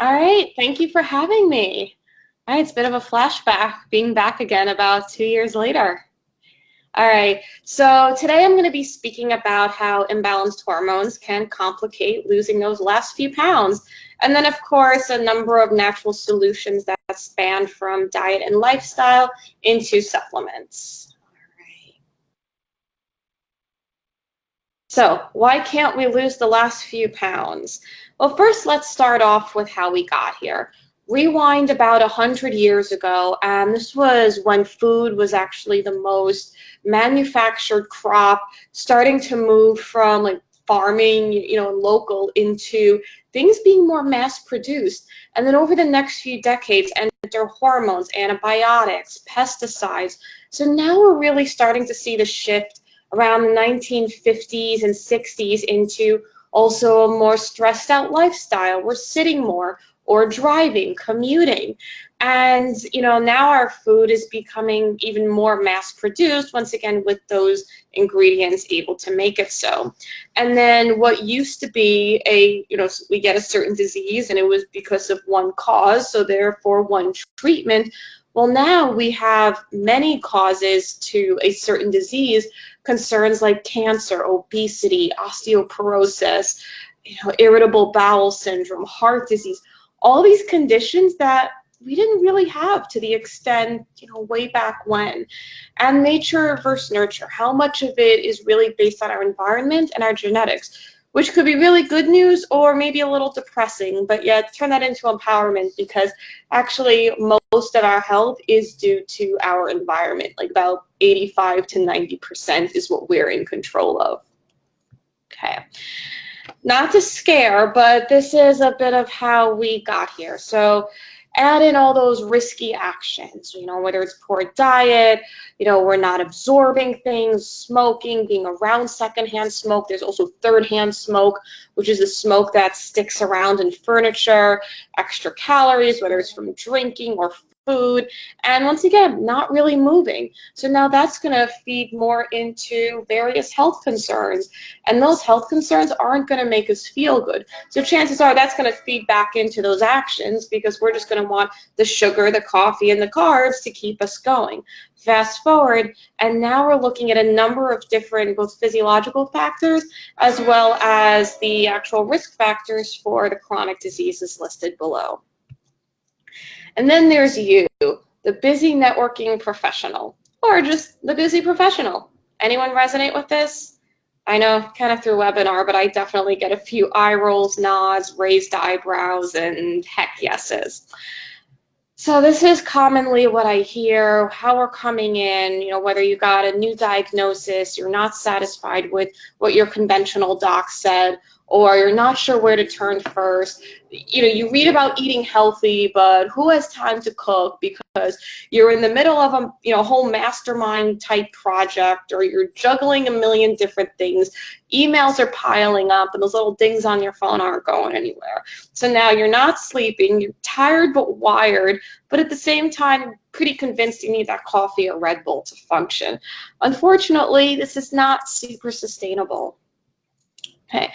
All right, thank you for having me. All right, it's a bit of a flashback being back again about 2 years later. All right, so today I'm going to be speaking about how imbalanced hormones can complicate losing those last few pounds. And then, of course, a number of natural solutions that span from diet and lifestyle into supplements. All right. So, why can't we lose the last few pounds? Well, first, let's start off with how we got here. Rewind about 100 years ago, and this was when food was actually the most manufactured crop, starting to move from like farming, local into things being more mass produced. And then over the next few decades, enter hormones, antibiotics, pesticides. So now we're really starting to see the shift around the 1950s and 60s into also a more stressed out lifestyle. We're sitting more or driving, commuting. And now our food is becoming even more mass produced, once again, with those ingredients able to make it so. And then what used to be we get a certain disease and it was because of one cause, so therefore one treatment. Well, now we have many causes to a certain disease, concerns like cancer, obesity, osteoporosis, irritable bowel syndrome, heart disease, all these conditions that we didn't really have to the extent, way back when. And nature versus nurture, how much of it is really based on our environment and our genetics, which could be really good news or maybe a little depressing, but yet turn that into empowerment, because actually most of our health is due to our environment. Like about 85 to 90% is what we're in control of. Okay. Not to scare, but this is a bit of how we got here. So add in all those risky actions, whether it's poor diet, we're not absorbing things, smoking, being around secondhand smoke. There's also thirdhand smoke, which is the smoke that sticks around in furniture, extra calories, whether it's from drinking or food, and once again, not really moving. So now that's going to feed more into various health concerns, and those health concerns aren't going to make us feel good. So chances are that's going to feed back into those actions, because we're just going to want the sugar, the coffee, and the carbs to keep us going. Fast forward, and now we're looking at a number of different both physiological factors as well as the actual risk factors for the chronic diseases listed below. And then there's you, the busy networking professional, or just the busy professional. Anyone resonate with this? I know, kind of through webinar, but I definitely get a few eye rolls, nods, raised eyebrows, and heck yeses. So this is commonly what I hear, how we're coming in, whether you got a new diagnosis, you're not satisfied with what your conventional doc said, or you're not sure where to turn first. You read about eating healthy, but who has time to cook because you're in the middle of a whole mastermind type project, or you're juggling a million different things. Emails are piling up, and those little dings on your phone aren't going anywhere. So now you're not sleeping, you're tired but wired, but at the same time, pretty convinced you need that coffee or Red Bull to function. Unfortunately, this is not super sustainable. Okay.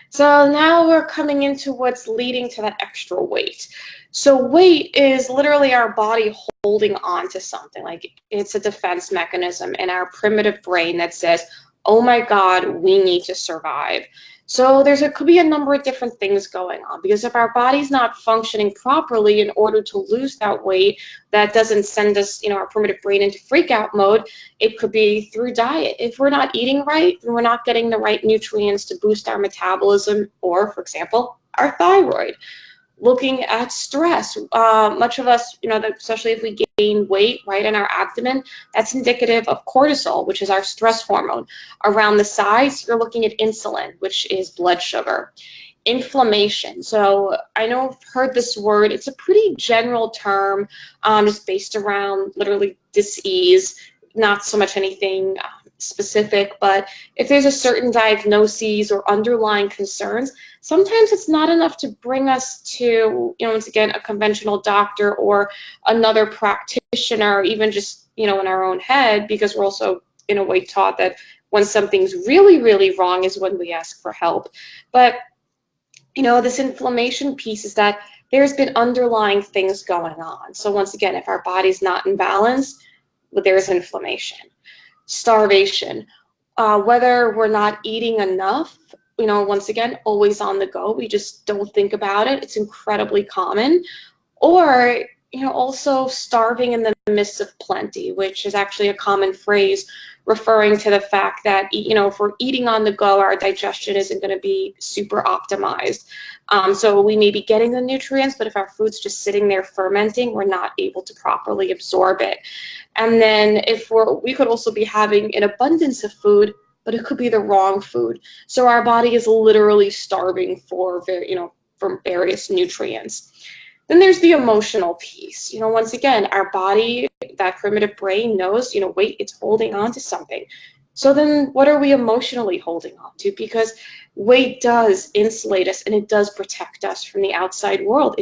So now we're coming into what's leading to that extra weight. So weight is literally our body holding on to something. Like, it's a defense mechanism in our primitive brain that says, oh my God, we need to survive. So could be a number of different things going on, because if our body's not functioning properly in order to lose that weight, that doesn't send us, our primitive brain into freak out mode. It could be through diet. If we're not eating right, then we're not getting the right nutrients to boost our metabolism, or, for example, our thyroid. Looking at stress, much of us, especially if we gain weight right in our abdomen, that's indicative of cortisol, which is our stress hormone. Around the sides, you're looking at insulin, which is blood sugar. Inflammation. So I know I've heard this word. It's a pretty general term, just based around literally disease, not so much anything specific, but if there's a certain diagnosis or underlying concerns, sometimes it's not enough to bring us to, once again, a conventional doctor or another practitioner, or even just, in our own head, because we're also, in a way, taught that when something's really, really wrong is when we ask for help. But This inflammation piece is that there's been underlying things going on. So once again, if our body's not in balance, well, there's inflammation. Starvation, whether we're not eating enough, once again, always on the go, we just don't think about it. It's incredibly common. Or, also starving in the midst of plenty, which is actually a common phrase referring to the fact that, if we're eating on the go, our digestion isn't going to be super optimized. So we may be getting the nutrients, but if our food's just sitting there fermenting, we're not able to properly absorb it. And then we could also be having an abundance of food, but it could be the wrong food. So our body is literally starving for various nutrients. Then there's the emotional piece. Once again, our body, that primitive brain knows, wait, it's holding on to something. So then what are we emotionally holding on to? Because weight does insulate us and it does protect us from the outside world.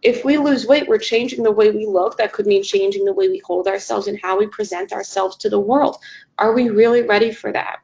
If we lose weight, we're changing the way we look. That could mean changing the way we hold ourselves and how we present ourselves to the world. Are we really ready for that?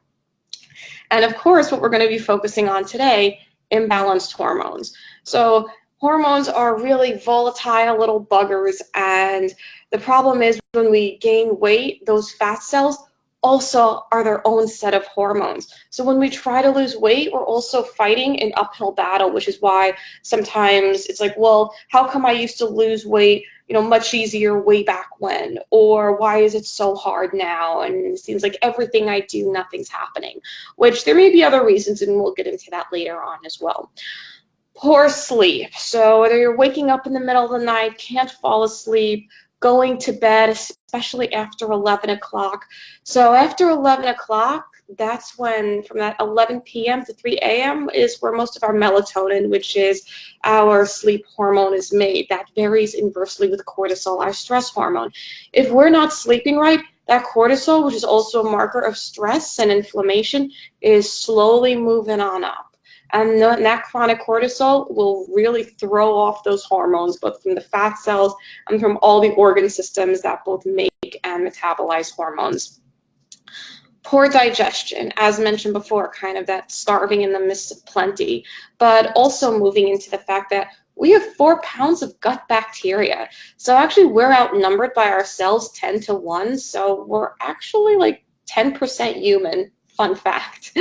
And of course, what we're going to be focusing on today, imbalanced hormones. So hormones are really volatile little buggers, and the problem is when we gain weight, those fat cells also are their own set of hormones. So when we try to lose weight, we're also fighting an uphill battle, which is why sometimes it's like, well, how come I used to lose weight, much easier way back when? Or why is it so hard now? And it seems like everything I do, nothing's happening, which there may be other reasons, and we'll get into that later on as well. Poor sleep. So whether you're waking up in the middle of the night, can't fall asleep, going to bed, especially after 11 o'clock. So after 11 o'clock, that's when, from that 11 p.m. to 3 a.m. is where most of our melatonin, which is our sleep hormone, is made. That varies inversely with cortisol, our stress hormone. If we're not sleeping right, that cortisol, which is also a marker of stress and inflammation, is slowly moving on up. And that chronic cortisol will really throw off those hormones, both from the fat cells and from all the organ systems that both make and metabolize hormones. Poor digestion, as mentioned before, kind of that starving in the midst of plenty, but also moving into the fact that we have 4 pounds of gut bacteria. So actually we're outnumbered by our cells 10 to 1, so we're actually like 10% human. Fun fact.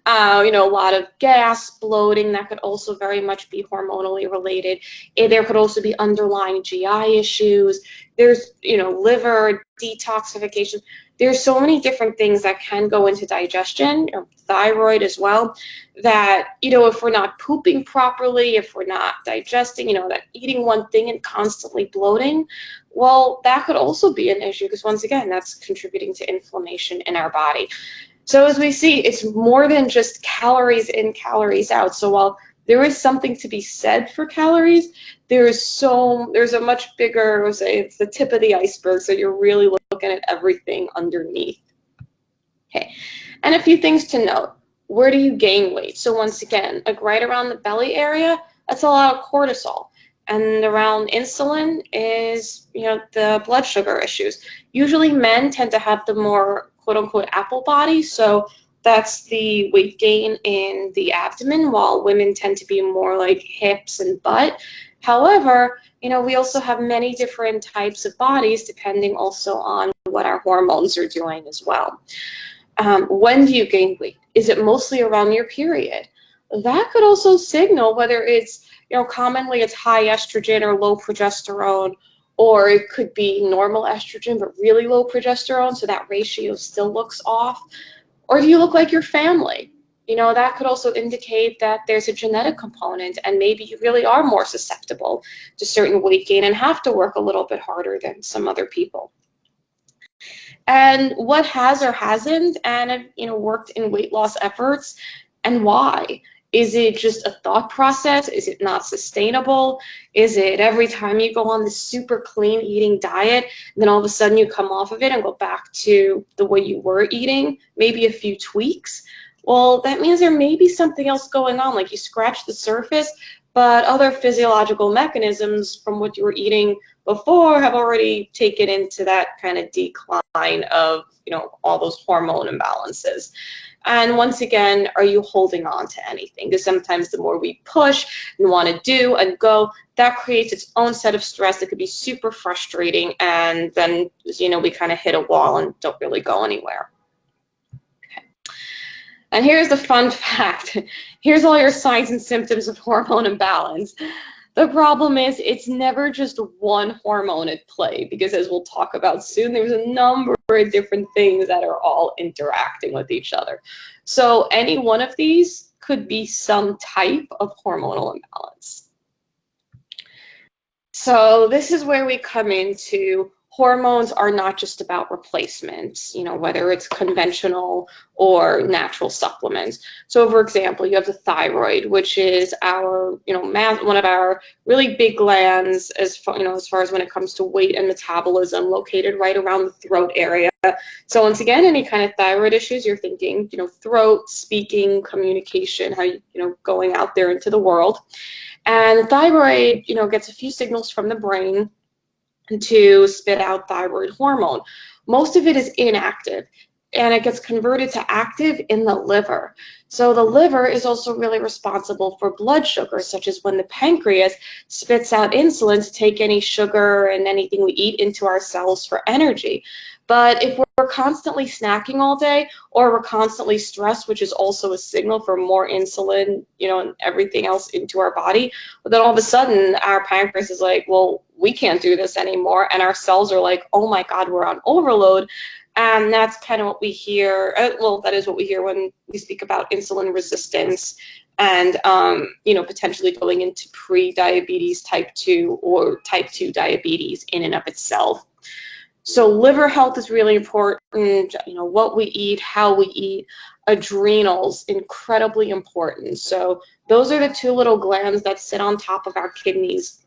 A lot of gas, bloating, that could also very much be hormonally related. There could also be underlying GI issues. There's, liver detoxification. There's so many different things that can go into digestion, or thyroid as well, that, if we're not pooping properly, if we're not digesting, that eating one thing and constantly bloating, well, that could also be an issue because, once again, that's contributing to inflammation in our body. So as we see, it's more than just calories in, calories out. So while there is something to be said for calories, there's a much bigger, it's the tip of the iceberg. So you're really looking at everything underneath. Okay, and a few things to note. Where do you gain weight? So once again, like right around the belly area, that's a lot of cortisol. And around insulin is, the blood sugar issues. Usually men tend to have the more quote-unquote apple body, so that's the weight gain in the abdomen, while women tend to be more like hips and butt. However, we also have many different types of bodies depending also on what our hormones are doing as well. When do you gain weight? Is it mostly around your period? That could also signal whether it's, commonly it's high estrogen or low progesterone, or it could be normal estrogen but really low progesterone, so that ratio still looks off. Or do you look like your family? That could also indicate that there's a genetic component and maybe you really are more susceptible to certain weight gain and have to work a little bit harder than some other people. And what has or hasn't and worked in weight loss efforts, and why? Is it just a thought process? Is it not sustainable? Is it every time you go on this super clean eating diet, and then all of a sudden you come off of it and go back to the way you were eating, maybe a few tweaks? Well, that means there may be something else going on, like you scratch the surface, but other physiological mechanisms from what you were eating before have already taken into that kind of decline of, all those hormone imbalances. And once again, are you holding on to anything? Because sometimes the more we push and want to do and go, that creates its own set of stress that could be super frustrating. And then, we kind of hit a wall and don't really go anywhere. Okay. And here's the fun fact. Here's all your signs and symptoms of hormone imbalance. The problem is it's never just one hormone at play, because as we'll talk about soon, there's a number of different things that are all interacting with each other. So any one of these could be some type of hormonal imbalance. So this is where we come into hormones are not just about replacements, whether it's conventional or natural supplements. So for example, you have the thyroid, which is our, one of our really big glands as far as when it comes to weight and metabolism, located right around the throat area. So once again, any kind of thyroid issues, you're thinking, throat, speaking, communication, how going out there into the world. And the thyroid, gets a few signals from the brain to spit out thyroid hormone. Most of it is inactive, and it gets converted to active in the liver. So the liver is also really responsible for blood sugar, such as when the pancreas spits out insulin to take any sugar and anything we eat into our cells for energy. But if we're constantly snacking all day, or we're constantly stressed, which is also a signal for more insulin, and everything else into our body, but then all of a sudden our pancreas is like, well, we can't do this anymore. And our cells are like, oh my God, we're on overload. And that's kind of what we hear. Well, that is what we hear when we speak about insulin resistance and, potentially going into pre-diabetes type 2 or type 2 diabetes in and of itself. So liver health is really important, what we eat, how we eat. Adrenals, incredibly important. So those are the two little glands that sit on top of our kidneys.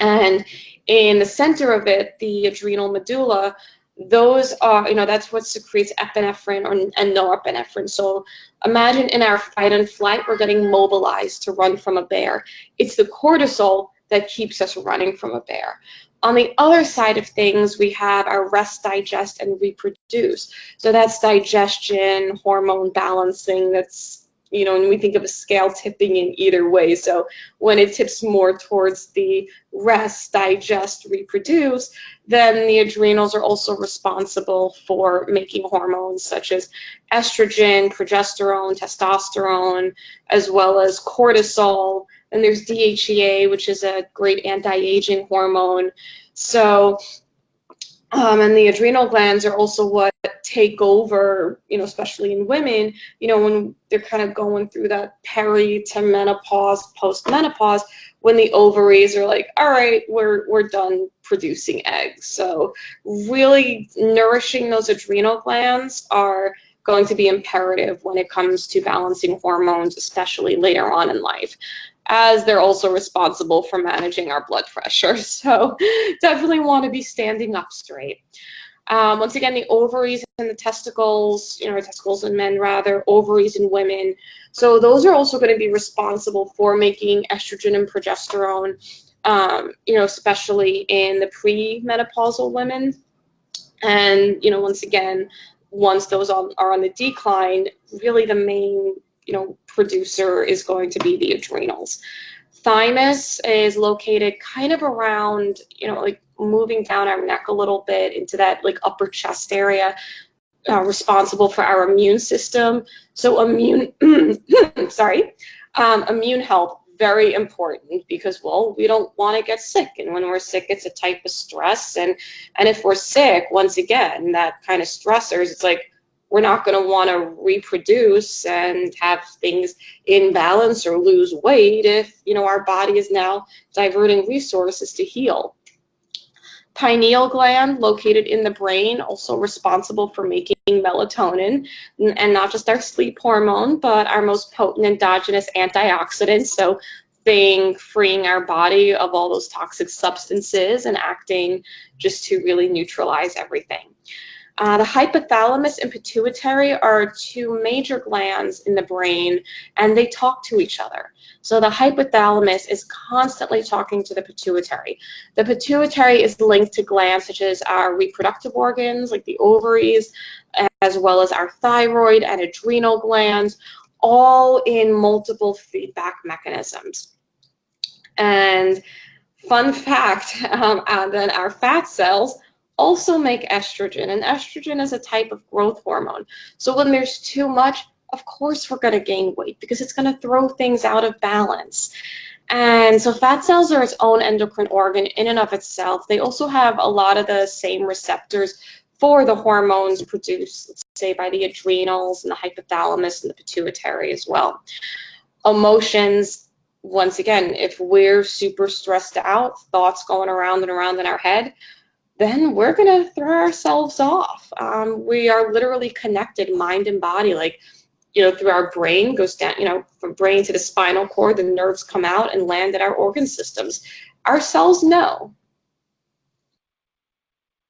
And in the center of it, the adrenal medulla, those are, that's what secretes epinephrine and norepinephrine. So imagine in our fight and flight, we're getting mobilized to run from a bear. It's the cortisol that keeps us running from a bear. On the other side of things, we have our rest, digest, and reproduce. So that's digestion, hormone balancing. That's, and we think of a scale tipping in either way. So when it tips more towards the rest, digest, reproduce, then the adrenals are also responsible for making hormones such as estrogen, progesterone, testosterone, as well as cortisol. And there's DHEA, which is a great anti-aging hormone. So, and the adrenal glands are also what take over, especially in women, when they're kind of going through that peri to menopause, post-menopause, when the ovaries are like, all right, we're done producing eggs. So really nourishing those adrenal glands are going to be imperative when it comes to balancing hormones, especially later on in life, as they're also responsible for managing our blood pressure. So definitely want to be standing up straight. Once again, the ovaries and the testicles, testicles in men rather, ovaries in women. So those are also going to be responsible for making estrogen and progesterone, especially in the premenopausal women. And, once again, once those are on the decline, really the main, producer is going to be the adrenals. Thymus is located kind of around, like moving down our neck a little bit into that like upper chest area, responsible for our immune system. So immune health, very important, because, well, we don't want to get sick. And when we're sick, it's a type of stress. And if we're sick, once again, that kind of stressors, it's like, we're not going to want to reproduce and have things in balance or lose weight if, our body is now diverting resources to heal. Pineal gland, located in the brain, also responsible for making melatonin, and not just our sleep hormone, but our most potent endogenous antioxidants. So freeing our body of all those toxic substances and acting just to really neutralize everything. The hypothalamus and pituitary are two major glands in the brain, and they talk to each other. So the hypothalamus is constantly talking to the pituitary. The pituitary is linked to glands such as our reproductive organs, like the ovaries, as well as our thyroid and adrenal glands, all in multiple feedback mechanisms. And fun fact, then our fat cells also make estrogen, and estrogen is a type of growth hormone. So when there's too much, of course we're going to gain weight because it's going to throw things out of balance. And so fat cells are its own endocrine organ in and of itself. They also have a lot of the same receptors for the hormones produced, let's say, by the adrenals and the hypothalamus and the pituitary as well. Emotions, once again, if we're super stressed out, thoughts going around and around in our head, then we're going to throw ourselves off. We are literally connected, mind and body, like, through our brain, goes down, from brain to the spinal cord, the nerves come out and land at our organ systems. Our cells know.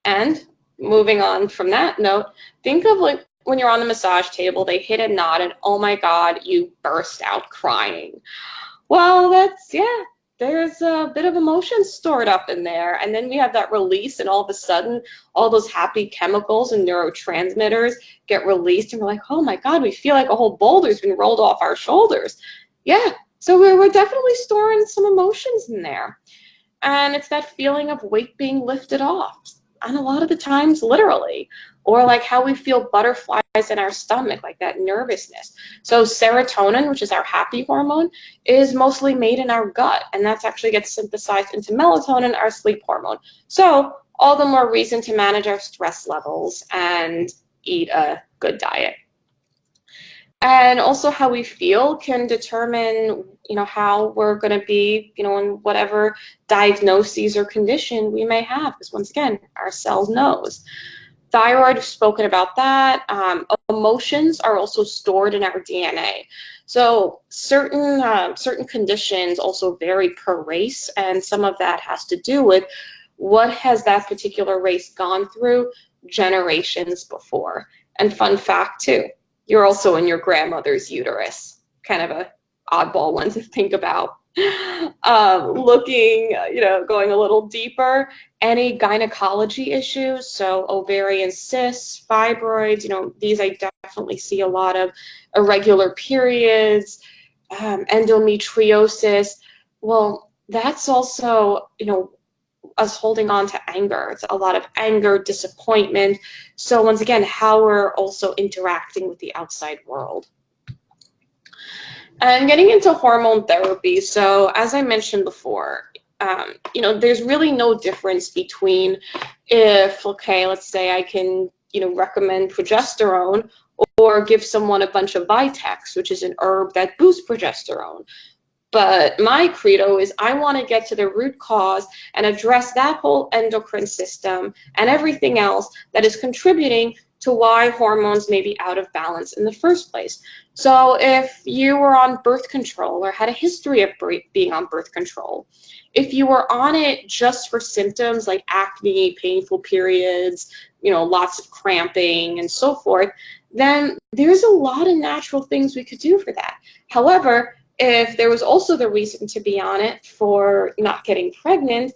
And moving on from that note, think of like when you're on the massage table, they hit a knot and oh my God, you burst out crying. Well, there's a bit of emotion stored up in there. And then we have that release, and all of a sudden, all those happy chemicals and neurotransmitters get released, and we're like, oh my God, we feel like a whole boulder's been rolled off our shoulders. Yeah, so we're definitely storing some emotions in there. And it's that feeling of weight being lifted off. And a lot of the times, literally, or like how we feel butterflies in our stomach, like that nervousness. So serotonin, which is our happy hormone, is mostly made in our gut, and that actually gets synthesized into melatonin, our sleep hormone. So all the more reason to manage our stress levels and eat a good diet. And also how we feel can determine, how we're going to be, in whatever diagnoses or condition we may have. Because once again, our cells knows. Thyroid, we've spoken about that. Emotions are also stored in our DNA. So certain conditions also vary per race, and some of that has to do with what has that particular race gone through generations before. And fun fact too, you're also in your grandmother's uterus. Kind of a oddball one to think about. Looking, going a little deeper, any gynecology issues, so ovarian cysts, fibroids, these I definitely see a lot of, irregular periods, endometriosis. Well, that's also, us holding on to anger. It's a lot of anger, disappointment. So once again, how we're also interacting with the outside world. And getting into hormone therapy. So as I mentioned before, there's really no difference between if, okay, let's say I can, recommend progesterone or give someone a bunch of Vitex, which is an herb that boosts progesterone. But my credo is I want to get to the root cause and address that whole endocrine system and everything else that is contributing to why hormones may be out of balance in the first place. So if you were on birth control or had a history of being on birth control, if you were on it just for symptoms like acne, painful periods, lots of cramping and so forth, then there's a lot of natural things we could do for that. However, if there was also the reason to be on it for not getting pregnant,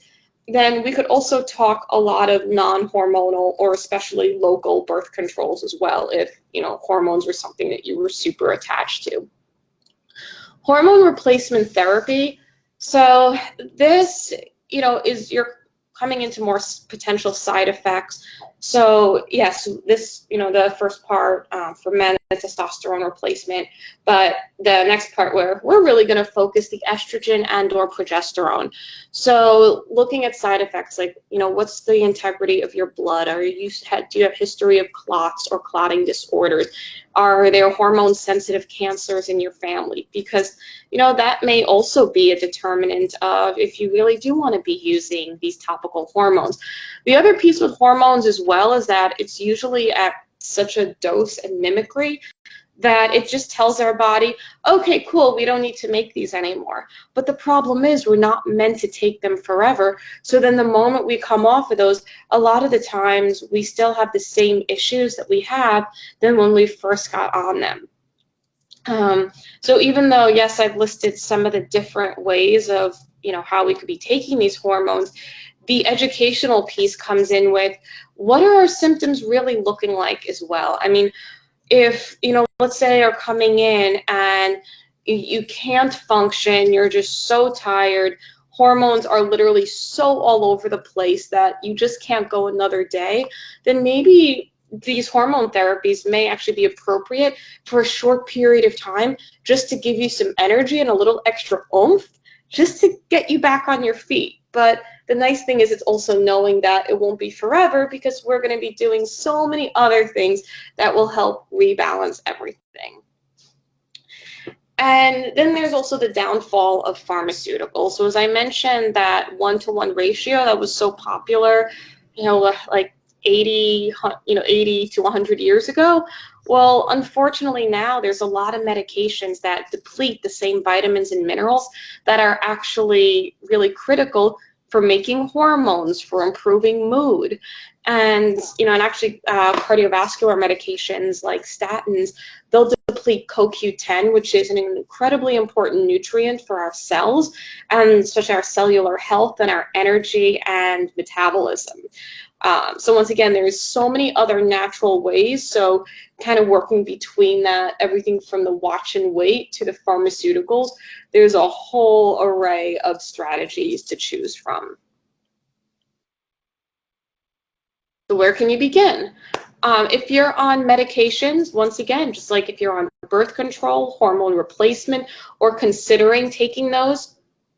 then we could also talk a lot of non-hormonal or especially local birth controls as well if, hormones were something that you were super attached to. Hormone replacement therapy. So this, is you're coming into more potential side effects. So yes, this, the first part for men, the testosterone replacement, but the next part where we're really going to focus the estrogen and or progesterone. So looking at side effects like, what's the integrity of your blood? Do you have history of clots or clotting disorders? Are there hormone sensitive cancers in your family? Because, that may also be a determinant of if you really do want to be using these topical hormones. The other piece with hormones as well is that it's usually at such a dose and mimicry that it just tells our body, okay, cool, we don't need to make these anymore. But the problem is we're not meant to take them forever. So then the moment we come off of those, a lot of the times we still have the same issues that we have than when we first got on them. So even though, yes, I've listed some of the different ways of, how we could be taking these hormones, the educational piece comes in with what are our symptoms really looking like as well. I mean, if, let's say you're coming in and you can't function, you're just so tired, hormones are literally so all over the place that you just can't go another day, then maybe these hormone therapies may actually be appropriate for a short period of time just to give you some energy and a little extra oomph just to get you back on your feet. But the nice thing is it's also knowing that it won't be forever, because we're going to be doing so many other things that will help rebalance everything. And then there's also the downfall of pharmaceuticals. So as I mentioned, that 1-to-1 ratio that was so popular, like 80 to 100 years ago. Well, unfortunately now there's a lot of medications that deplete the same vitamins and minerals that are actually really critical for making hormones, for improving mood. And, and actually cardiovascular medications like statins, they'll deplete CoQ10, which is an incredibly important nutrient for our cells, and especially our cellular health and our energy and metabolism. So once again, there's so many other natural ways. So kind of working between that, everything from the watch and wait to the pharmaceuticals, there's a whole array of strategies to choose from. So where can you begin? If you're on medications, once again, just like if you're on birth control, hormone replacement, or considering taking those,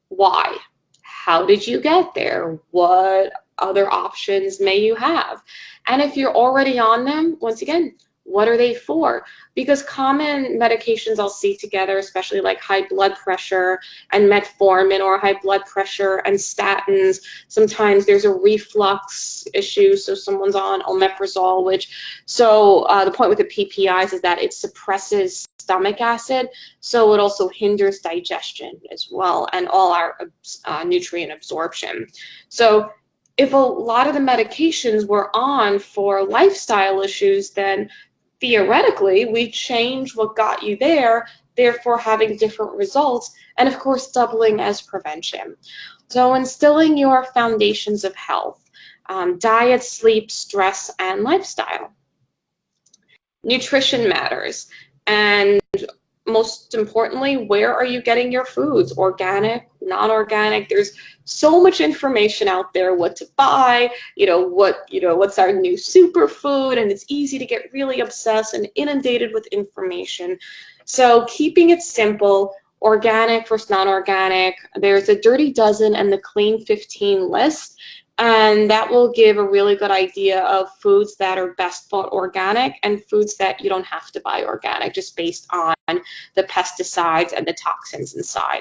why? How did you get there? What other options may you have? And if you're already on them, once again, what are they for? Because common medications I'll see together, especially like high blood pressure and metformin, or high blood pressure and statins. Sometimes there's a reflux issue, so someone's on omeprazole, the point with the PPIs is that it suppresses stomach acid, so it also hinders digestion as well and all our nutrient absorption. So if a lot of the medications were on for lifestyle issues, then theoretically we change what got you there, therefore having different results, and of course doubling as prevention. So instilling your foundations of health, diet, sleep, stress, and lifestyle. Nutrition matters, and most importantly, where are you getting your foods? Organic, non-organic? There's so much information out there, what to buy, what's our new superfood, and it's easy to get really obsessed and inundated with information. So keeping it simple, organic versus non-organic, there's a Dirty Dozen and the Clean 15 list. And that will give a really good idea of foods that are best bought organic and foods that you don't have to buy organic, just based on the pesticides and the toxins inside.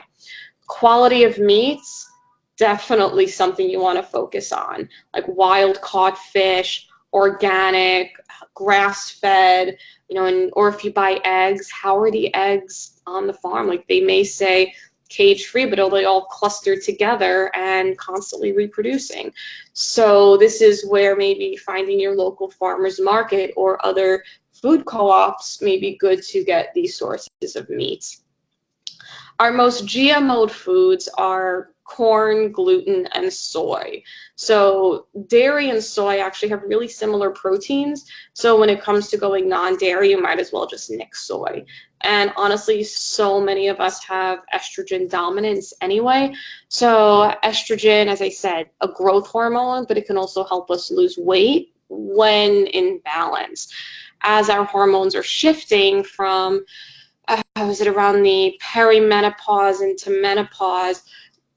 Quality of meats, definitely something you want to focus on, like wild caught fish, organic, grass-fed, or if you buy eggs, how are the eggs on the farm? Like they may say cage-free, but are they all clustered together and constantly reproducing? So this is where maybe finding your local farmer's market or other food co-ops may be good to get these sources of meat. Our most GMO'd foods are corn, gluten, and soy. So dairy and soy actually have really similar proteins. So when it comes to going non-dairy, you might as well just nix soy. And honestly, so many of us have estrogen dominance anyway. So estrogen, as I said, a growth hormone, but it can also help us lose weight when in balance. As our hormones are shifting from was it around the perimenopause into menopause,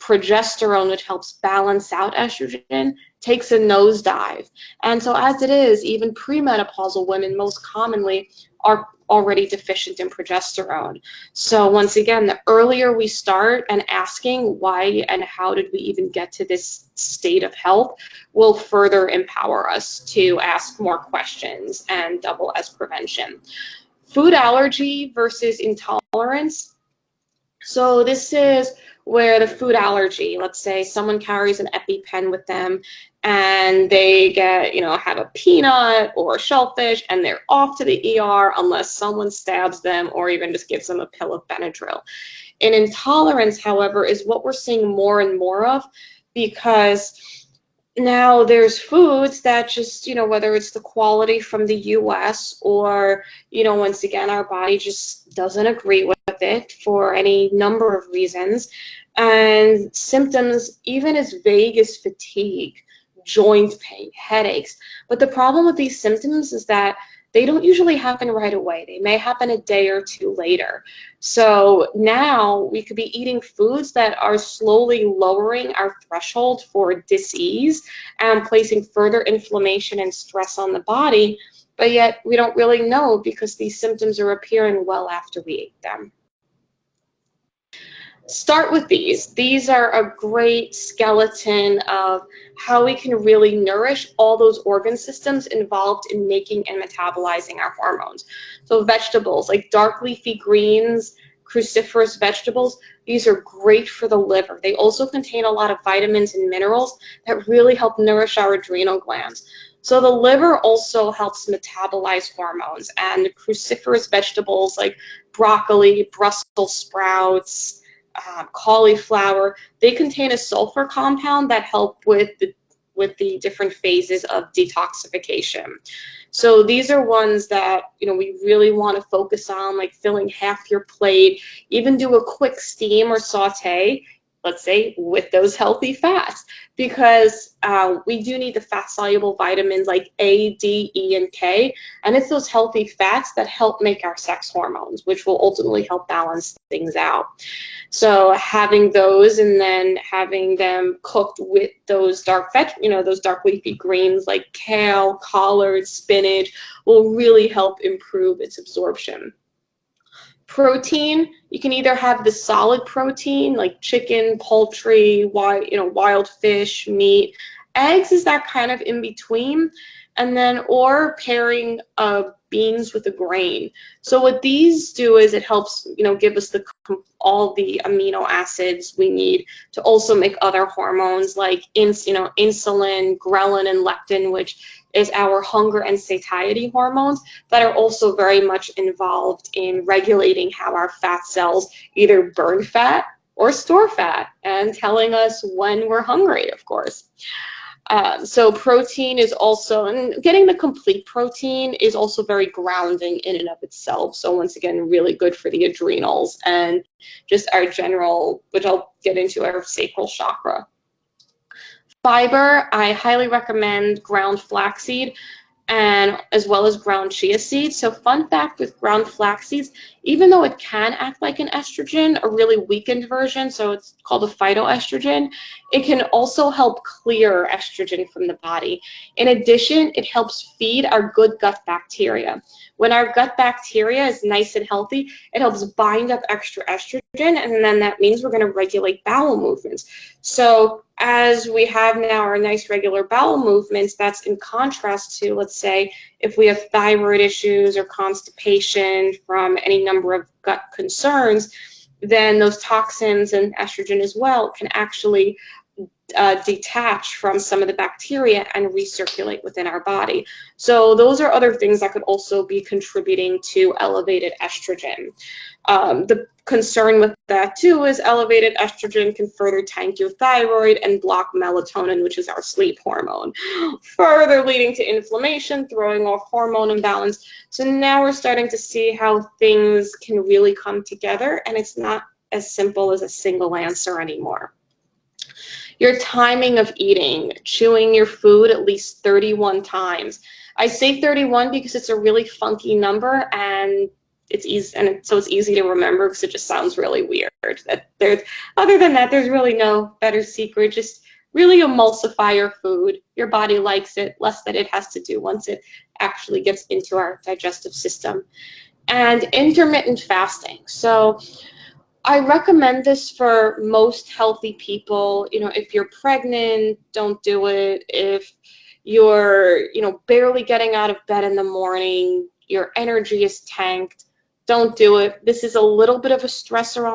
progesterone, which helps balance out estrogen, takes a nosedive. And so as it is, even premenopausal women most commonly are already deficient in progesterone. So once again, the earlier we start and asking why and how did we even get to this state of health will further empower us to ask more questions and double as prevention. Food allergy versus intolerance. So this is where the food allergy, let's say someone carries an EpiPen with them and they get, have a peanut or shellfish and they're off to the ER unless someone stabs them or even just gives them a pill of Benadryl. And intolerance, however, is what we're seeing more and more of, because now there's foods that just, whether it's the quality from the US or, once again, our body just doesn't agree with it for any number of reasons. And symptoms, even as vague as fatigue, joint pain, headaches. But the problem with these symptoms is that they don't usually happen right away. They may happen a day or two later. So now we could be eating foods that are slowly lowering our threshold for disease and placing further inflammation and stress on the body, but yet we don't really know because these symptoms are appearing well after we ate them. Start with these. These are a great skeleton of how we can really nourish all those organ systems involved in making and metabolizing our hormones. So vegetables like dark leafy greens, cruciferous vegetables, these are great for the liver. They also contain a lot of vitamins and minerals that really help nourish our adrenal glands. So the liver also helps metabolize hormones, and cruciferous vegetables like broccoli, Brussels sprouts, cauliflower, they contain a sulfur compound that help with the different phases of detoxification. So these are ones that we really want to focus on, like filling half your plate, even do a quick steam or saute, let's say, with those healthy fats, because we do need the fat-soluble vitamins like A, D, E, and K, and it's those healthy fats that help make our sex hormones, which will ultimately help balance things out. So having those and then having them cooked with those dark leafy greens like kale, collard, spinach will really help improve its absorption. Protein, you can either have the solid protein like chicken, poultry, wild fish, meat. Eggs is that kind of in between, and then or pairing beans with a grain. So what these do is it helps give us all the amino acids we need to also make other hormones like insulin, ghrelin, and leptin, which is our hunger and satiety hormones that are also very much involved in regulating how our fat cells either burn fat or store fat and telling us when we're hungry, of course. So protein is also, and getting the complete protein is also very grounding in and of itself. So once again, really good for the adrenals and just our general, which I'll get into, our sacral chakra. Fiber, I highly recommend ground flaxseed and as well as ground chia seeds. So fun fact with ground flax seeds, even though it can act like an estrogen, a really weakened version, so it's called a phytoestrogen, it can also help clear estrogen from the body. In addition, it helps feed our good gut bacteria. When our gut bacteria is nice and healthy, it helps bind up extra estrogen, and then that means we're going to regulate bowel movements. So as we have now our nice regular bowel movements, that's in contrast to, let's say, if we have thyroid issues or constipation from any number of gut concerns, then those toxins and estrogen as well can actually detach from some of the bacteria and recirculate within our body. So those are other things that could also be contributing to elevated estrogen. The concern with that too is elevated estrogen can further tank your thyroid and block melatonin, which is our sleep hormone, further leading to inflammation, throwing off hormone imbalance. So now we're starting to see how things can really come together, and it's not as simple as a single answer anymore. Your timing of eating, chewing your food at least 31 times. I say 31 because it's a really funky number, and it's easy, and so it's easy to remember because it just sounds really weird. Other than that, there's really no better secret. Just really emulsify your food. Your body likes it, less that it has to do once it actually gets into our digestive system. And intermittent fasting. So I recommend this for most healthy people. If you're pregnant, don't do it. If you're, barely getting out of bed in the morning, your energy is tanked, don't do it. This is a little bit of a stressor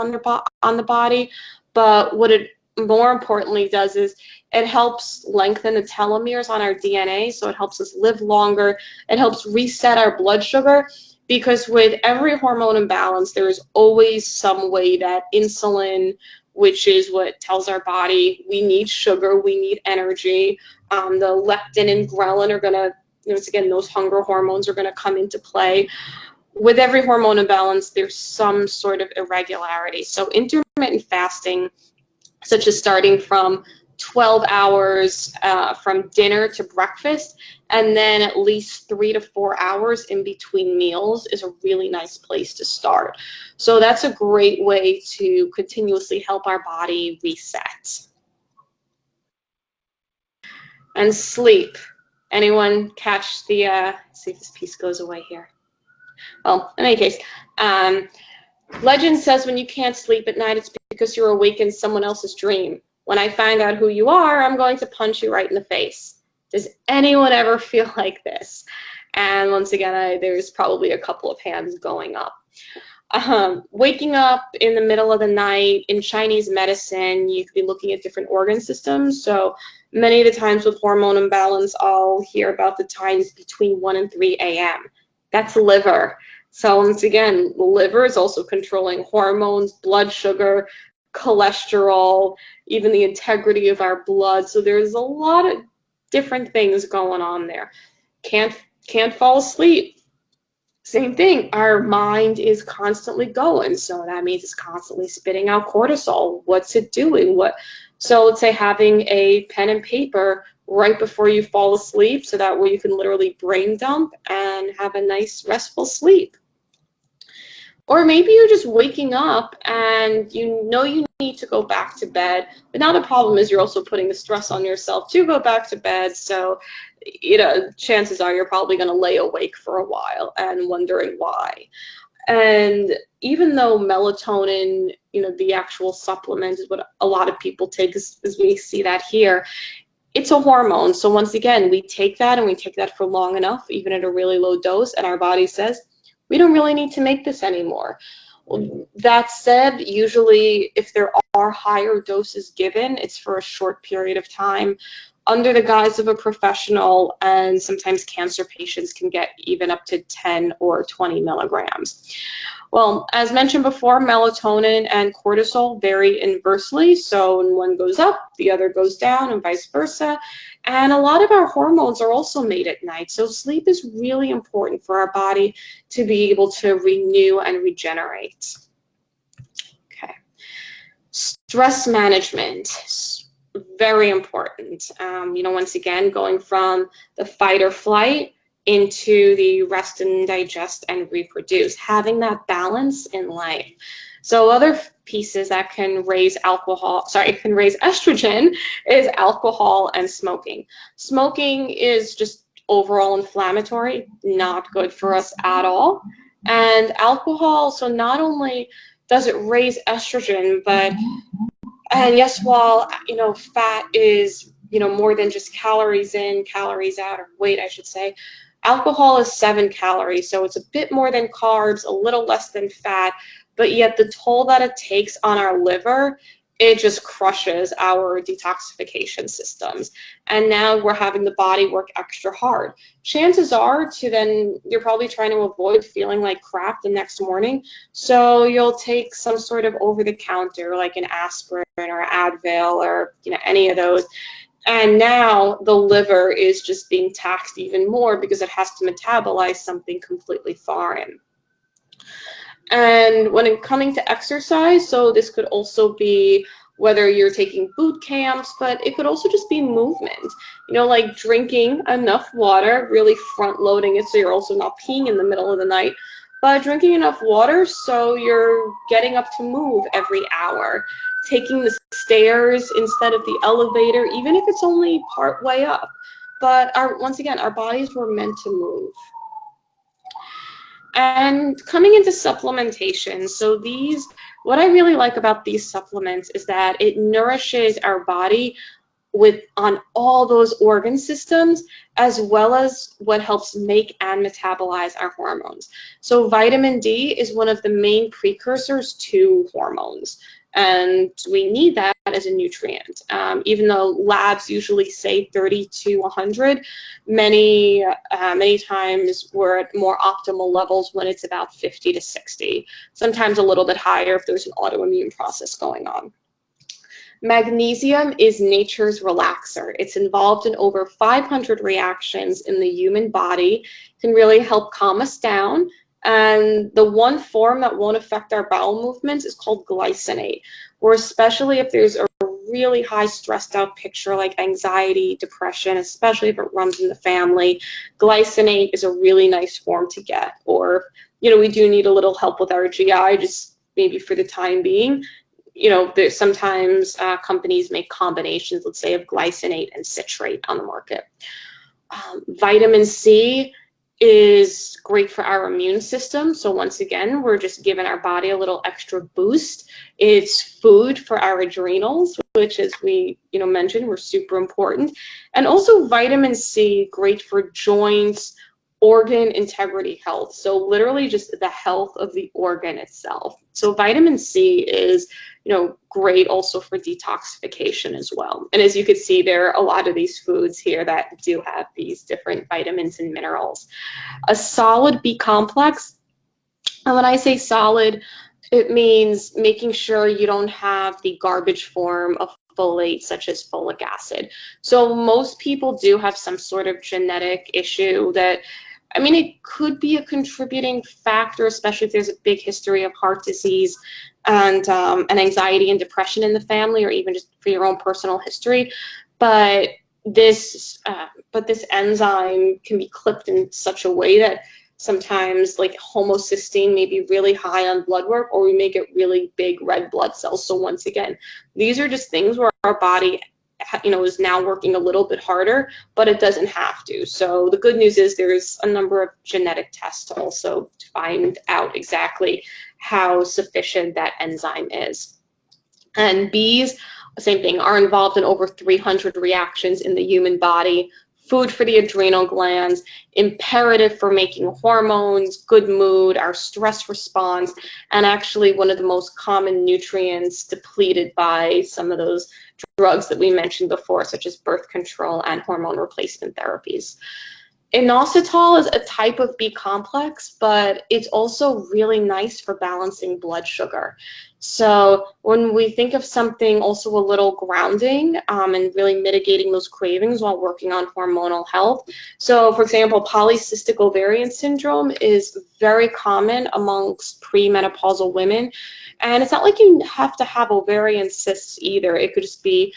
on the body, but what it more importantly does is it helps lengthen the telomeres on our DNA, so it helps us live longer. It helps reset our blood sugar, because with every hormone imbalance, there is always some way that insulin, which is what tells our body we need sugar, we need energy, the leptin and ghrelin are going to, once again, those hunger hormones are going to come into play. With every hormone imbalance, there's some sort of irregularity. So intermittent fasting, such as starting from 12 hours from dinner to breakfast, and then at least 3 to 4 hours in between meals, is a really nice place to start. So that's a great way to continuously help our body reset. And sleep. Anyone catch the, see if this piece goes away here. Well, in any case, legend says when you can't sleep at night, it's because you're awake in someone else's dream. When I find out who you are, I'm going to punch you right in the face. Does anyone ever feel like this? And once again, there's probably a couple of hands going up. Waking up in the middle of the night, in Chinese medicine, you could be looking at different organ systems. So many of the times with hormone imbalance, I'll hear about the times between 1 and 3 a.m. That's liver. So once again, the liver is also controlling hormones, blood sugar, cholesterol, even the integrity of our blood. So there's a lot of different things going on there. Can't fall asleep. Same thing. Our mind is constantly going, so that means it's constantly spitting out cortisol. What's it doing? So let's say having a pen and paper right before you fall asleep, so that way you can literally brain dump and have a nice restful sleep. Or maybe you're just waking up and you know you need to go back to bed, but now the problem is you're also putting the stress on yourself to go back to bed. So, chances are you're probably going to lay awake for a while and wondering why. And even though melatonin, the actual supplement is what a lot of people take, as we see that here, it's a hormone. So once again, we take that and we take that for long enough, even at a really low dose, and our body says, we don't really need to make this anymore. Well, that said, usually if there are higher doses given, it's for a short period of time under the guise of a professional, and sometimes cancer patients can get even up to 10 or 20 milligrams. Well, as mentioned before, melatonin and cortisol vary inversely. So when one goes up, the other goes down, and vice versa. And a lot of our hormones are also made at night. So sleep is really important for our body to be able to renew and regenerate. Okay. Stress management. Very important. Once again, going from the fight or flight into the rest and digest and reproduce, having that balance in life. So other pieces that can raise estrogen is alcohol and smoking. Smoking is just overall inflammatory, not good for us at all. And alcohol, so not only does it raise estrogen, and yes, while, fat is, more than just calories in, calories out, or weight, I should say, alcohol is 7 calories. So it's a bit more than carbs, a little less than fat, but yet the toll that it takes on our liver, it just crushes our detoxification systems. And now we're having the body work extra hard. Chances are you're probably trying to avoid feeling like crap the next morning. So you'll take some sort of over-the-counter, like an aspirin or Advil or, any of those. And now the liver is just being taxed even more because it has to metabolize something completely foreign. And when it coming to exercise, so this could also be whether you're taking boot camps, but it could also just be movement, like drinking enough water, really front loading it so you're also not peeing in the middle of the night, but drinking enough water so you're getting up to move every hour, taking the stairs instead of the elevator, even if it's only part way up. But once again, our bodies were meant to move. And coming into supplementation, so what I really like about these supplements is that it nourishes our body on all those organ systems, as well as what helps make and metabolize our hormones. So vitamin D is one of the main precursors to hormones, and we need that as a nutrient. Even though labs usually say 30 to 100, many times we're at more optimal levels when it's about 50 to 60, sometimes a little bit higher if there's an autoimmune process going on. Magnesium is nature's relaxer. It's involved in over 500 reactions in the human body, can really help calm us down. And the one form that won't affect our bowel movements is called glycinate, or especially if there's a really high stressed out picture like anxiety, depression, especially if it runs in the family, glycinate is a really nice form to get. Or, we do need a little help with our GI, just maybe for the time being. There's sometimes companies make combinations, let's say, of glycinate and citrate on the market. Vitamin C is great for our immune system. So once again, we're just giving our body a little extra boost. It's food for our adrenals, which, as we mentioned, were super important. And also vitamin C, great for joints, organ integrity health. So literally just the health of the organ itself. So vitamin C is, great also for detoxification as well. And as you can see, there are a lot of these foods here that do have these different vitamins and minerals. A solid B complex, and when I say solid, it means making sure you don't have the garbage form of folate, such as folic acid. So most people do have some sort of genetic issue that, it could be a contributing factor, especially if there's a big history of heart disease and anxiety and depression in the family, or even just for your own personal history. But this enzyme can be clipped in such a way that sometimes, like, homocysteine may be really high on blood work, or we may get really big red blood cells. So once again, these are just things where our body is now working a little bit harder, but it doesn't have to. So the good news is there's a number of genetic tests to also find out exactly how sufficient that enzyme is. And Bs, same thing, are involved in over 300 reactions in the human body. Food for the adrenal glands, imperative for making hormones, good mood, our stress response, and actually one of the most common nutrients depleted by some of those drugs that we mentioned before, such as birth control and hormone replacement therapies. Inositol is a type of B complex, but it's also really nice for balancing blood sugar. So when we think of something also a little grounding and really mitigating those cravings while working on hormonal health. So for example, polycystic ovarian syndrome is very common amongst premenopausal women. And it's not like you have to have ovarian cysts either. It could just be,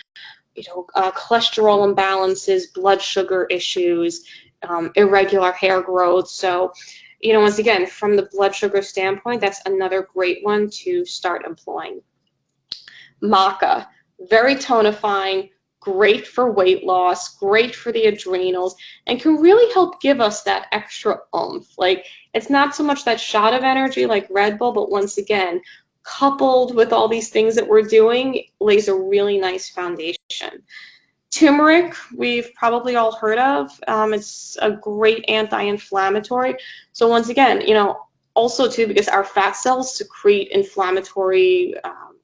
cholesterol imbalances, blood sugar issues, irregular hair growth. So, once again, from the blood sugar standpoint, that's another great one to start employing. Maca, very tonifying, great for weight loss, great for the adrenals, and can really help give us that extra oomph. Like, it's not so much that shot of energy like Red Bull, but once again, coupled with all these things that we're doing, lays a really nice foundation. Turmeric, we've probably all heard of. It's a great anti-inflammatory. So once again, also too, because our fat cells secrete inflammatory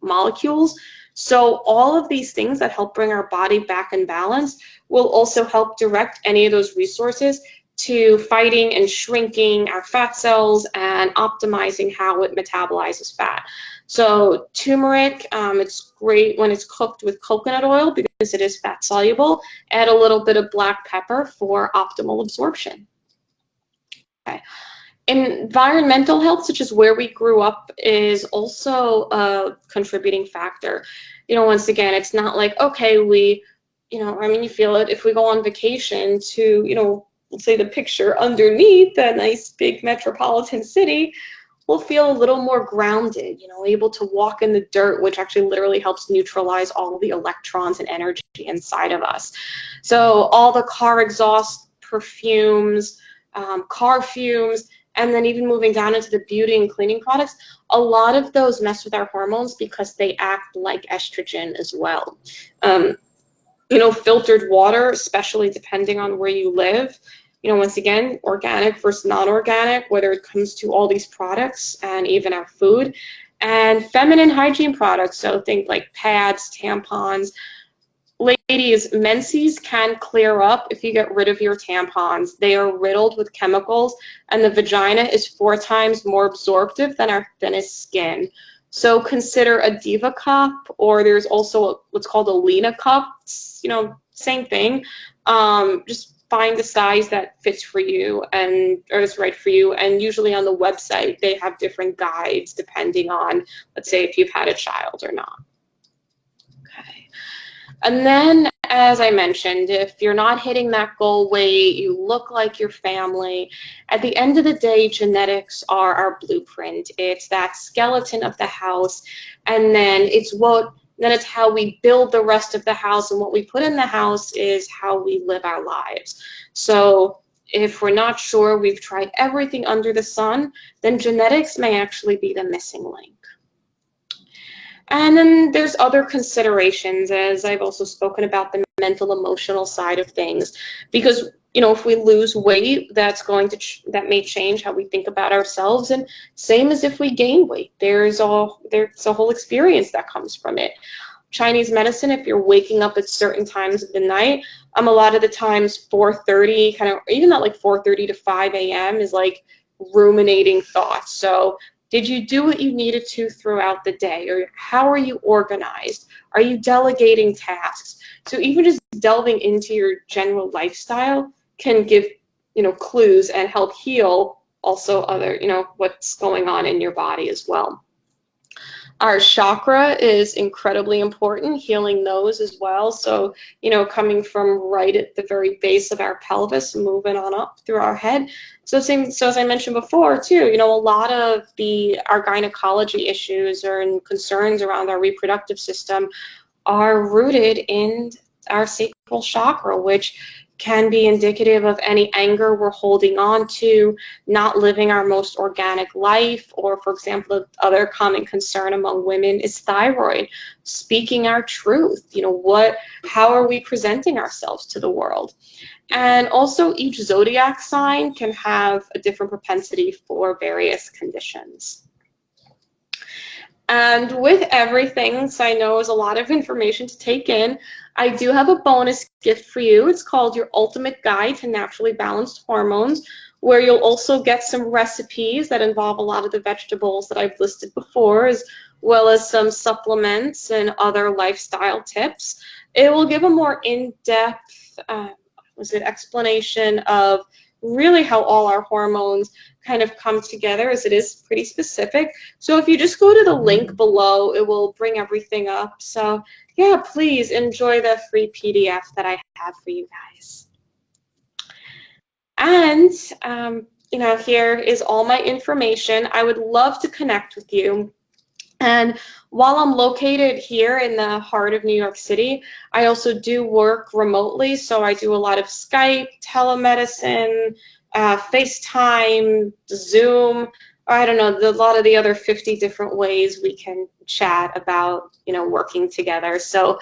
molecules. So all of these things that help bring our body back in balance will also help direct any of those resources to fighting and shrinking our fat cells and optimizing how it metabolizes fat. So turmeric, it's great when it's cooked with coconut oil because it is fat soluble. Add a little bit of black pepper for optimal absorption. Okay. Environmental health, such as where we grew up, is also a contributing factor. Once again, it's not like, okay, you feel it if we go on vacation to, let's say the picture underneath a nice big metropolitan city, we'll feel a little more grounded, able to walk in the dirt, which actually literally helps neutralize all of the electrons and energy inside of us. So all the car exhaust, perfumes, car fumes, and then even moving down into the beauty and cleaning products, a lot of those mess with our hormones because they act like estrogen as well. filtered water, especially depending on where you live. Once again, organic versus non-organic, whether it comes to all these products and even our food, and feminine hygiene products. So think like pads, tampons. Ladies, menses can clear up if you get rid of your tampons. They are riddled with chemicals, and the vagina is 4 times more absorptive than our thinnest skin. So consider a Diva cup, or there's also what's called a Lena cup. It's, same thing. Just find the size that fits for you or is right for you. And usually on the website, they have different guides depending on, let's say, if you've had a child or not. Okay. And then, as I mentioned, if you're not hitting that goal weight, you look like your family, at the end of the day, genetics are our blueprint. It's that skeleton of the house, and then it's how we build the rest of the house, and what we put in the house is how we live our lives. So if we're not sure, we've tried everything under the sun, then genetics may actually be the missing link. And then there's other considerations, as I've also spoken about, the mental, emotional side of things, because if we lose weight, that may change how we think about ourselves, and same as if we gain weight, there's a whole experience that comes from it. Chinese medicine, if you're waking up at certain times of the night, a lot of the times 4:30, kind of even at like 4:30 to 5 a.m. is like ruminating thoughts. So did you do what you needed to throughout the day? Or how are you organized? Are you delegating tasks? So even just delving into your general lifestyle can give, clues and help heal also other, what's going on in your body as well. Our chakra is incredibly important, healing those as well. So, coming from right at the very base of our pelvis, moving on up through our head. So as I mentioned before, too, a lot of our gynecology issues and concerns around our reproductive system are rooted in our sacral chakra, which can be indicative of any anger we're holding on to, not living our most organic life, or, for example, the other common concern among women is thyroid, speaking our truth. How are we presenting ourselves to the world? And also each zodiac sign can have a different propensity for various conditions. And with everything, so I know is a lot of information to take in, I do have a bonus gift for you. It's called Your Ultimate Guide to Naturally Balanced Hormones, where you'll also get some recipes that involve a lot of the vegetables that I've listed before, as well as some supplements and other lifestyle tips. It will give a more in-depth explanation of really how all our hormones kind of come together, as it is pretty specific. So if you just go to the link below, it will bring everything up. So yeah, please enjoy the free PDF that I have for you guys. And here is all my information. I would love to connect with you. And while I'm located here in the heart of New York City, I also do work remotely. So I do a lot of Skype, telemedicine, FaceTime, Zoom, I don't know, a lot of the other 50 different ways we can chat about, working together. So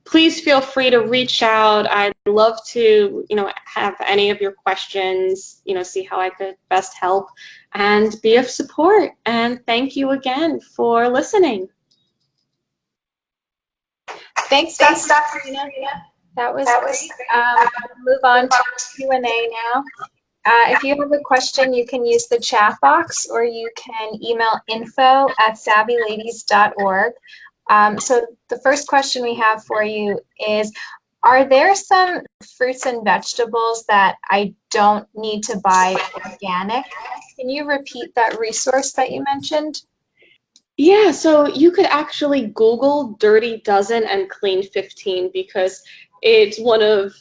please feel free to reach out. I'd love to, have any of your questions, see how I could best help and be of support. And thank you again for listening. Thanks, Dr. Serena. That was great. Move on to Q&A now. If you have a question, you can use the chat box, or you can email info@savvyladies.org. So the first question we have for you is, are there some fruits and vegetables that I don't need to buy organic? Can you repeat that resource that you mentioned? Yeah, so you could actually Google Dirty Dozen and Clean 15, because it's one of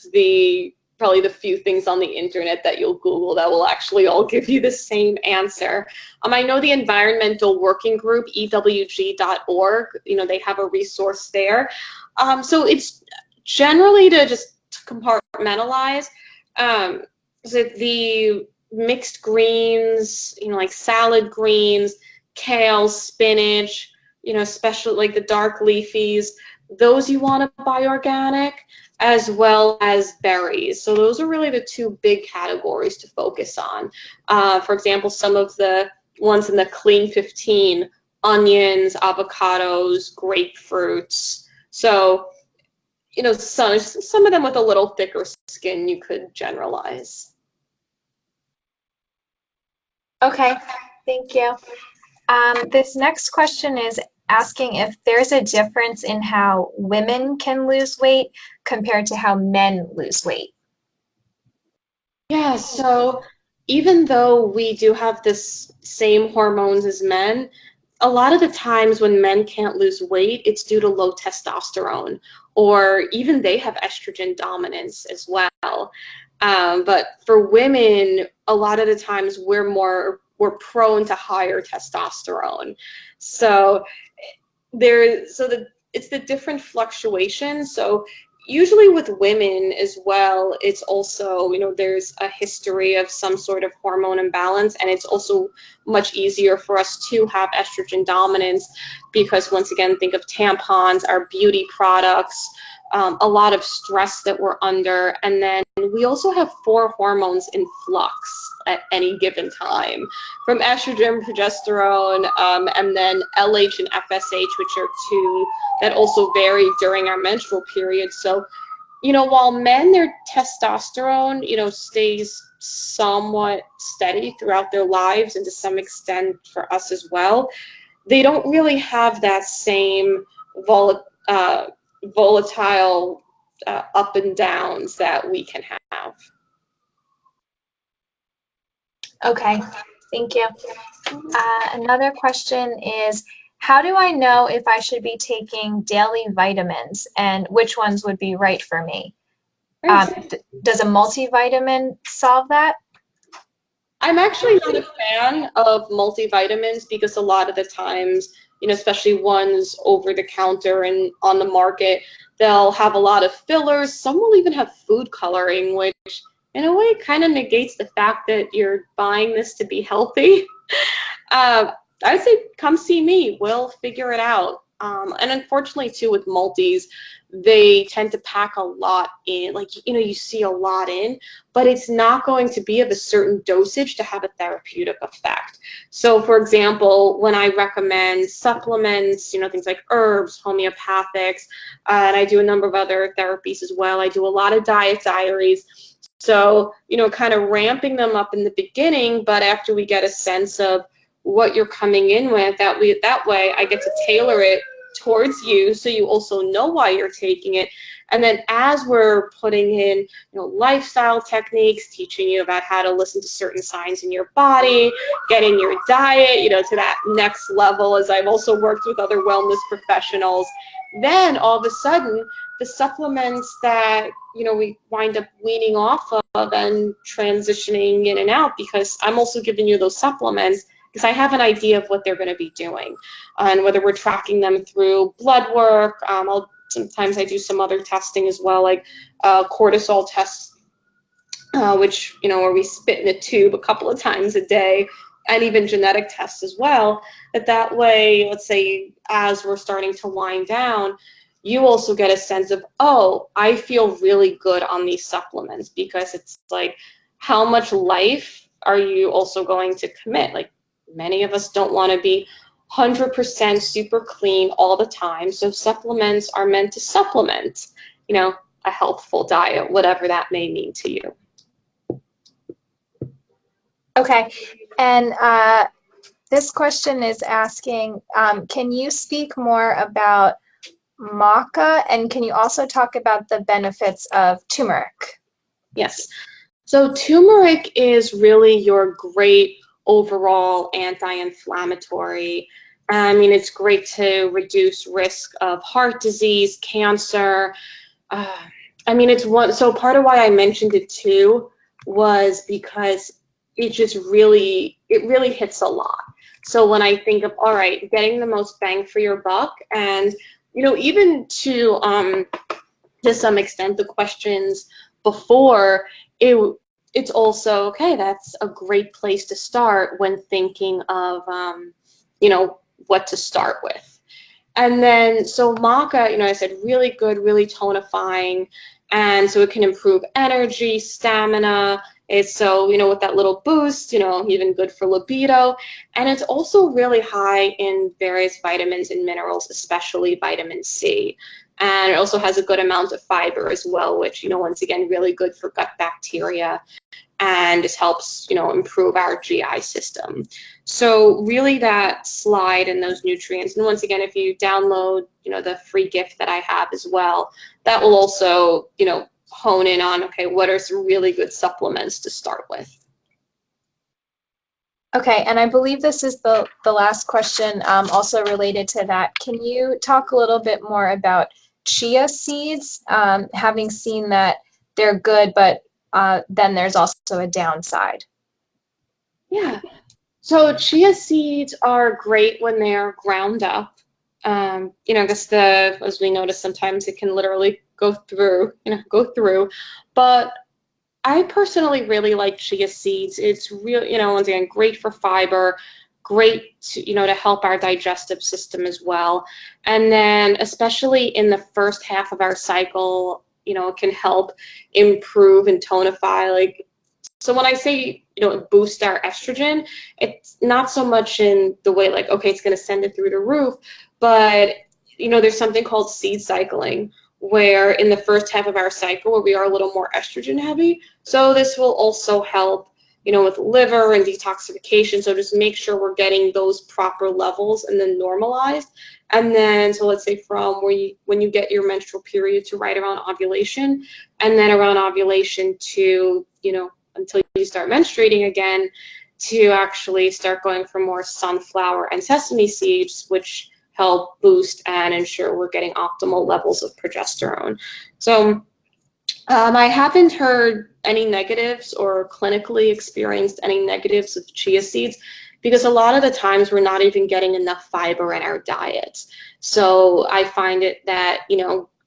probably the few things on the internet that you'll Google that will actually all give you the same answer. I know the Environmental Working Group, EWG.org, they have a resource there. So it's generally to just compartmentalize the mixed greens, like salad greens, kale, spinach, especially like the dark leafies. those you want to buy organic, as well as berries. So those are really the two big categories to focus on. For example, some of the ones in the Clean 15, onions, avocados, grapefruits. So, you know, some of them with a little thicker skin, you could generalize. Okay, thank you. This next question is asking if there's a difference in how women can lose weight compared to how men lose weight. Yeah, so even though we do have this same hormones as men, a lot of the times when men can't lose weight, it's due to low testosterone, or even they have estrogen dominance as well. But for women, a lot of the times we're prone to higher testosterone. So it's the different fluctuations. So usually with women as well, it's also, you know, there's a history of some sort of hormone imbalance, and it's also much easier for us to have estrogen dominance because, once again, think of tampons, our beauty products, a lot of stress that we're under, and then we also have 4 hormones in flux at any given time, from estrogen, progesterone, and then LH and FSH, which are 2 that also vary during our menstrual period. So, you know, while men, their testosterone, you know, stays somewhat steady throughout their lives, and to some extent for us as well, they don't really have that same volatile up and downs that we can have. Okay, thank you. Another question is, how do I know if I should be taking daily vitamins and which ones would be right for me? Does a multivitamin solve that? I'm actually not a fan of multivitamins because a lot of the times, you know, especially ones over the counter and on the market, they'll have a lot of fillers. Some will even have food coloring, which in a way kind of negates the fact that you're buying this to be healthy. I'd say come see me. We'll figure it out. And unfortunately, too, with multis, they tend to pack a lot in. Like, you know, you see a lot in, but it's not going to be of a certain dosage to have a therapeutic effect. So, for example, when I recommend supplements, you know, things like herbs, homeopathics, and I do a number of other therapies as well. I do a lot of diet diaries. So, you know, kind of ramping them up in the beginning, but after we get a sense of what you're coming in with, that way I get to tailor it towards you, so you also know why you're taking it. And then as we're putting in, you know, lifestyle techniques, teaching you about how to listen to certain signs in your body, getting your diet, you know, to that next level, as I've also worked with other wellness professionals, then all of a sudden the supplements that, you know, we wind up weaning off of and transitioning in and out, because I'm also giving you those supplements because I have an idea of what they're going to be doing, and whether we're tracking them through blood work. Sometimes I do some other testing as well, like cortisol tests, which, you know, where we spit in a tube a couple of times a day, and even genetic tests as well. That way, let's say as we're starting to wind down, you also get a sense of, oh, I feel really good on these supplements, because it's like, how much life are you also going to commit? Like, many of us don't want to be 100% super clean all the time. So supplements are meant to supplement, you know, a healthful diet, whatever that may mean to you. Okay, and this question is asking, can you speak more about maca, and can you also talk about the benefits of turmeric? Yes. So turmeric is really your great overall anti-inflammatory. I mean, it's great to reduce risk of heart disease, cancer. I mean, so part of why I mentioned it too was because it really hits a lot. So when I think of, all right, getting the most bang for your buck, and, you know, even to some extent, the questions before, it's also, okay, that's a great place to start when thinking of, you know, what to start with. And then, so maca, I said really good, really tonifying. And so it can improve energy, stamina. It's so, with that little boost, even good for libido. And it's also really high in various vitamins and minerals, especially vitamin C. And it also has a good amount of fiber as well, which, once again, really good for gut bacteria, and it helps, improve our GI system. So really that slide and those nutrients, and once again, if you download, the free gift that I have as well, that will also, hone in on, okay, what are some really good supplements to start with. Okay, and I believe this is the last question, also related to that. Can you talk a little bit more about chia seeds, having seen that they're good, but then there's also a downside? Yeah. So chia seeds are great when they're ground up. I guess as we notice, sometimes it can literally go through. But I personally really like chia seeds. It's real, once again, great for fiber, great to help our digestive system as well. And then especially in the first half of our cycle, it can help improve and tonify. So when I say, boost our estrogen, it's not so much in the way like, okay, it's going to send it through the roof, but, there's something called seed cycling, where in the first half of our cycle where we are a little more estrogen heavy. So this will also help, with liver and detoxification. So just make sure we're getting those proper levels and then normalized. And then, so let's say from when you get your menstrual period to right around ovulation, and then around ovulation to, until you start menstruating again, to actually start going for more sunflower and sesame seeds, which help boost and ensure we're getting optimal levels of progesterone. So I haven't heard any negatives or clinically experienced any negatives with chia seeds, because a lot of the times we're not even getting enough fiber in our diet. So I find it that,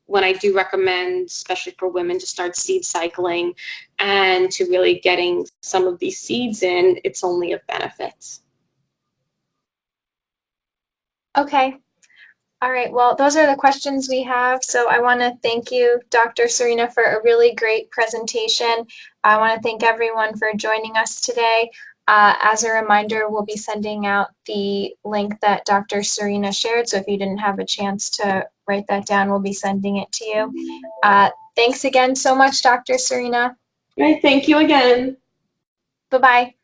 when I do recommend, especially for women, to start seed cycling and to really getting some of these seeds in, it's only of benefits. Okay. All right, well, those are the questions we have. So I want to thank you, Dr. Serena, for a really great presentation. I want to thank everyone for joining us today. As a reminder, we'll be sending out the link that Dr. Serena shared. So if you didn't have a chance to write that down, we'll be sending it to you. Thanks again so much, Dr. Serena. Right, thank you again. Bye-bye.